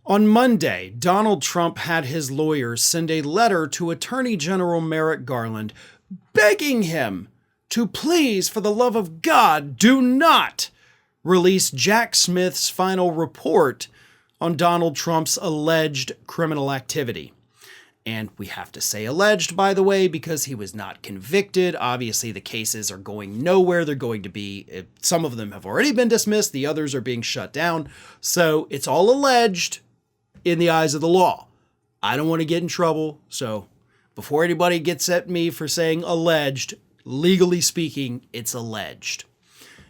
On Monday, Donald Trump had his lawyers send a letter to Attorney General Merrick Garland begging him to please, for the love of God, do not release Jack Smith's final report on Donald Trump's alleged criminal activity. And we have to say alleged, by the way, because he was not convicted. Obviously, the cases are going nowhere. They're going to be, some of them have already been dismissed. The others are being shut down. So it's all alleged in the eyes of the law. I don't want to get in trouble. So before anybody gets at me for saying alleged, legally speaking, it's alleged.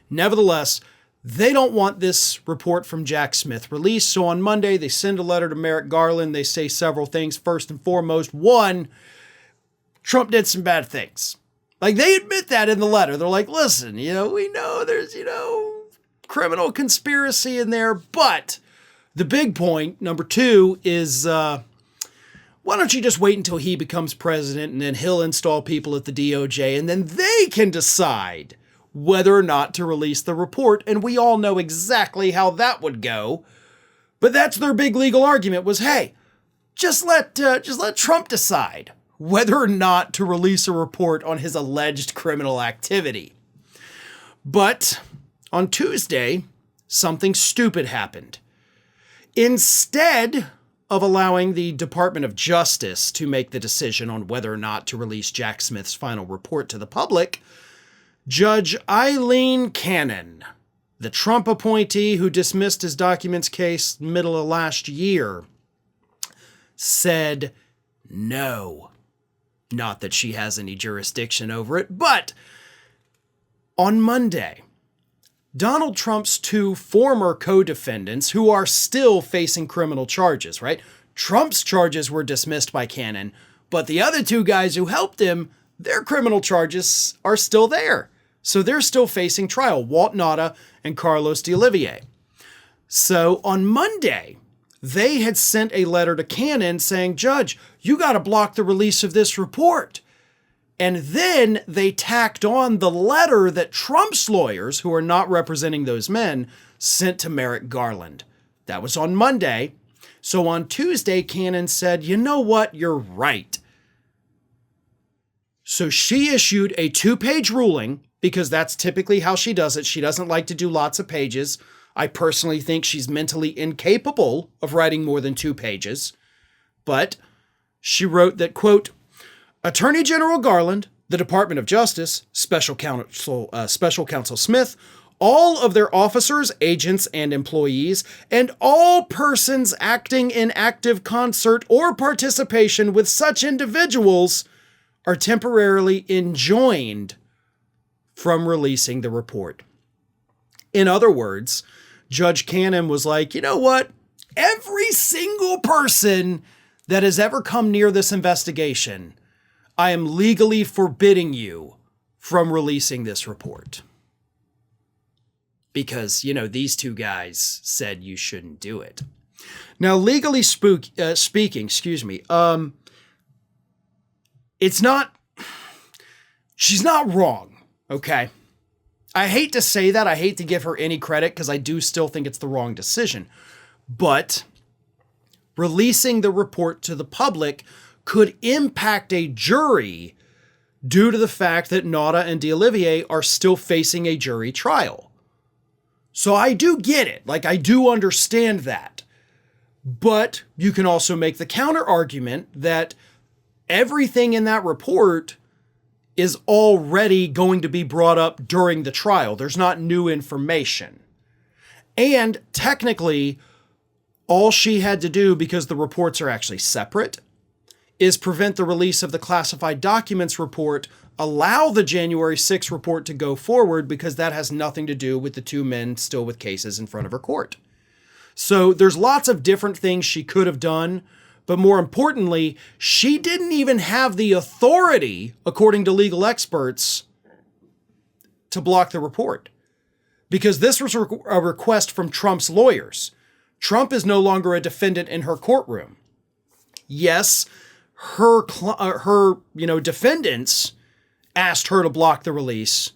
Nevertheless, they don't want this report from Jack Smith released. So on Monday, they send a letter to Merrick Garland. They say several things. First and foremost, one, Trump did some bad things. Like, they admit that in the letter. They're like, listen, we know there's, criminal conspiracy in there. But the big point, number two, is why don't you just wait until he becomes president and then he'll install people at the DOJ and then they can decide whether or not to release the report. And we all know exactly how that would go. But that's their big legal argument was, hey, just let Trump decide whether or not to release a report on his alleged criminal activity. But on Tuesday, something stupid happened. Instead of allowing the Department of Justice to make the decision on whether or not to release Jack Smith's final report to the public, Judge Eileen Cannon, the Trump appointee who dismissed his documents case middle of last year, said no. Not that she has any jurisdiction over it, but on Monday, Donald Trump's two former co-defendants who are still facing criminal charges, right? Trump's charges were dismissed by Cannon, but the other two guys who helped him, their criminal charges are still there. So they're still facing trial, Walt Nauta and Carlos D'Olivier. So on Monday, they had sent a letter to Cannon saying, Judge, you got to block the release of this report. And then they tacked on the letter that Trump's lawyers, who are not representing those men, sent to Merrick Garland. That was on Monday. So on Tuesday, Cannon said, you know what? You're right. So she issued a 2-page ruling, because that's typically how she does it. She doesn't like to do lots of pages. I personally think she's mentally incapable of writing more than 2 pages. But she wrote that, quote, Attorney General Garland, the Department of Justice, Special Counsel Smith, all of their officers, agents, and employees, and all persons acting in active concert or participation with such individuals are temporarily enjoined from releasing the report. In other words, Judge Cannon was like, you know what? Every single person that has ever come near this investigation, I am legally forbidding you from releasing this report. Because, these two guys said you shouldn't do it. Now, legally speaking, she's not wrong. Okay. I hate to say that. I hate to give her any credit because I do still think it's the wrong decision. But releasing the report to the public could impact a jury due to the fact that Nauta and D'Olivier are still facing a jury trial. So I do get it. I do understand that. But you can also make the counter argument that everything in that report is already going to be brought up during the trial. There's not new information. And technically, all she had to do, because the reports are actually separate, is prevent the release of the classified documents report, allow the January 6th report to go forward, because that has nothing to do with the two men still with cases in front of her court. So there's lots of different things she could have done. But more importantly, she didn't even have the authority, according to legal experts, to block the report. Because this was a request from Trump's lawyers. Trump is no longer a defendant in her courtroom. Yes, her defendants asked her to block the release,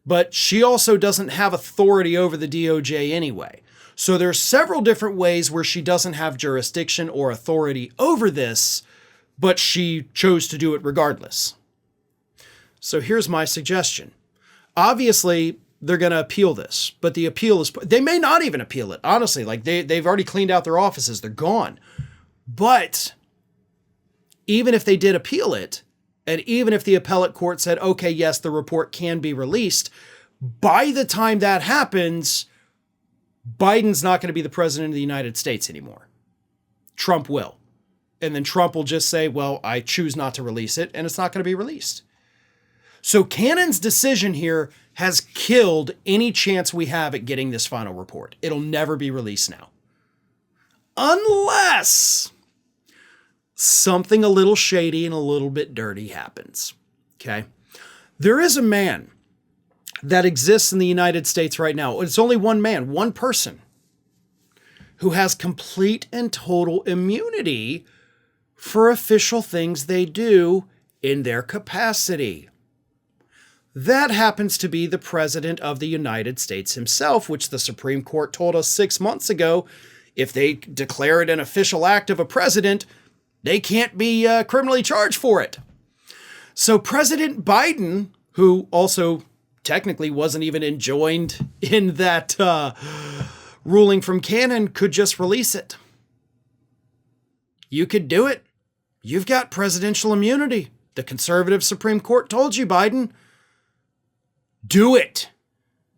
but she also doesn't have authority over the DOJ anyway. So there's several different ways where she doesn't have jurisdiction or authority over this, but she chose to do it regardless. So here's my suggestion. Obviously, they're going to appeal this, but the appeal is, they may not even appeal it. Honestly, like they've already cleaned out their offices. They're gone. But even if they did appeal it, and even if the appellate court said, okay, yes, the report can be released, by the time that happens, Biden's not going to be the president of the United States anymore. Trump will. And then Trump will just say, well, I choose not to release it, and it's not going to be released. So Cannon's decision here has killed any chance we have at getting this final report. It'll never be released now. Unless something a little shady and a little bit dirty happens. Okay? There is a man that exists in the United States right now. It's only one man, one person, who has complete and total immunity for official things they do in their capacity. That happens to be the President of the United States himself, which the Supreme Court told us 6 months ago, if they declare it an official act of a president, they can't be criminally charged for it. So President Biden, who also technically wasn't even enjoined in that ruling from Cannon, could just release it. You could do it. You've got presidential immunity. The conservative Supreme Court told you, Biden. Do it.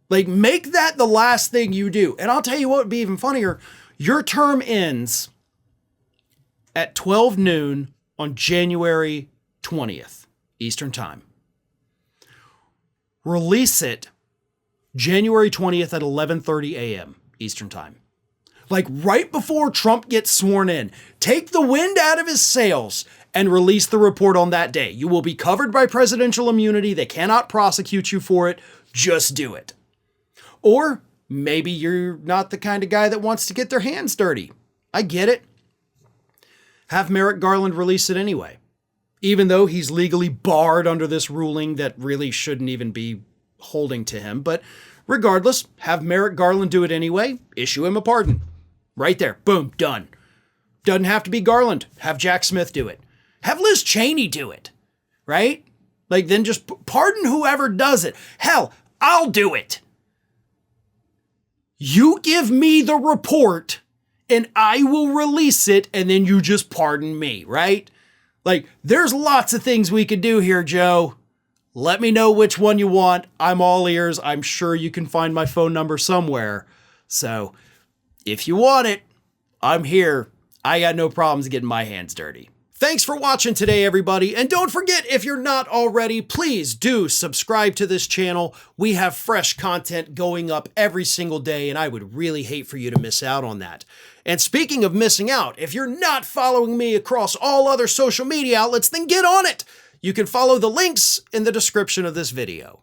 Like, make that the last thing you do. And I'll tell you what would be even funnier. Your term ends at 12 noon on January 20th, Eastern Time. Release it January 20th at 11:30 a.m. Eastern Time. Like right before Trump gets sworn in. Take the wind out of his sails and release the report on that day. You will be covered by presidential immunity. They cannot prosecute you for it. Just do it. Or maybe you're not the kind of guy that wants to get their hands dirty. I get it. Have Merrick Garland release it anyway. Even though he's legally barred under this ruling that really shouldn't even be holding to him. But regardless, have Merrick Garland do it anyway. Issue him a pardon. Right there. Boom. Done. Doesn't have to be Garland. Have Jack Smith do it. Have Liz Cheney do it. Right? Like, then just pardon whoever does it. Hell, I'll do it. You give me the report and I will release it, and then you just pardon me, right? Like, there's lots of things we could do here, Joe. Let me know which one you want. I'm all ears. I'm sure you can find my phone number somewhere. So if you want it, I'm here. I got no problems getting my hands dirty. Thanks for watching today, everybody. And don't forget, if you're not already, please do subscribe to this channel. We have fresh content going up every single day, and I would really hate for you to miss out on that. And speaking of missing out, if you're not following me across all other social media outlets, then get on it. You can follow the links in the description of this video.